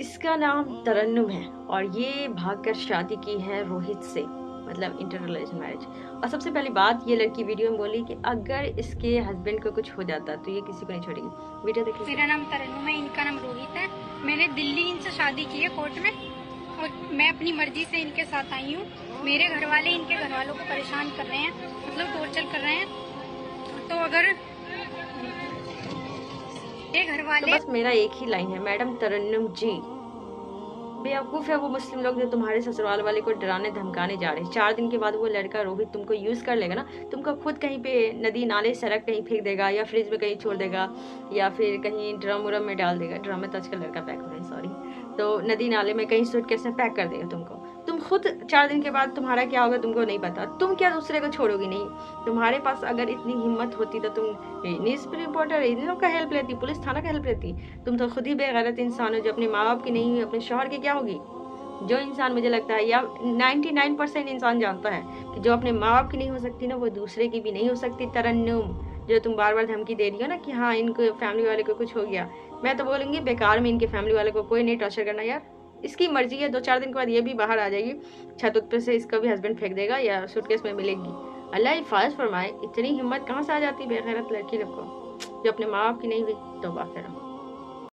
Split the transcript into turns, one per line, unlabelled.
इसका नाम तरन्नुम है और ये भागकर शादी की है रोहित से, मतलब इंटर रिलेशन मैरिज। और सबसे पहली बात, ये लड़की वीडियो में बोली कि अगर इसके हस्बैंड को कुछ हो जाता तो ये किसी को नहीं छोड़ेगी। वीडियो देखिए।
मेरा नाम तरन्नुम है, इनका नाम रोहित है। मैंने दिल्ली इनसे शादी की है कोर्ट में, और मैं अपनी मर्जी से इनके साथ आई हूँ। मेरे घर वाले इनके घर वालों को परेशान कर रहे हैं, मतलब टॉर्चर कर रहे हैं। तो अगर ये घर
तो
वाले
बस मेरा एक ही लाइन है, मैडम तरन्नुम जी, बेवकूफ़ है वो मुस्लिम लोग जो तुम्हारे ससुराल वाले को डराने धमकाने जा रहे हैं। 4 दिन के बाद वो लड़का रोहित तुमको यूज़ कर लेगा ना, तुमको खुद कहीं पे नदी नाले सड़क कहीं फेंक देगा या फ्रिज में कहीं छोड़ देगा या फिर कहीं ड्रम उरम में डाल देगा। ड्रम में तो आजकल लड़का पैक हो रहे हैं, सॉरी। तो नदी नाले में कहीं सूटकेस में पैक कर देगा तुमको। तुम खुद 4 दिन के बाद तुम्हारा क्या होगा तुमको नहीं पता। तुम क्या दूसरे को छोड़ोगी नहीं? तुम्हारे पास अगर इतनी हिम्मत होती तो तुम न्यूज़ रिपोर्टर इन लोग का हेल्प लेती, पुलिस थाना का हेल्प लेती। तुम तो खुद ही बेगैरत इंसान हो जो अपने माँ बाप की नहीं हुई, अपने शौहर की क्या होगी? जो इंसान, मुझे लगता है या 99% इंसान जानता है कि जो अपने माँ बाप की नहीं हो सकती ना, वो दूसरे की भी नहीं हो सकती। तरन्नुम, जो तुम बार बार धमकी दे रही हो ना कि हाँ इनको फैमिली वाले को कुछ हो गया, मैं तो बोलूँगी बेकार में इनके फैमिली वाले को कोई नहीं टॉर्चर करना यार। इसकी मर्जी है, 2-4 दिन के बाद ये भी बाहर आ जाएगी, छत उत पे से इसका भी हस्बैंड फेंक देगा या सूटकेस में मिलेगी। अल्लाह हिफाज फरमाए, इतनी हिम्मत कहाँ से आ जाती है बेगैरत लड़की लोग को जो अपने माँ बाप की नहीं हुई। तौबा करो।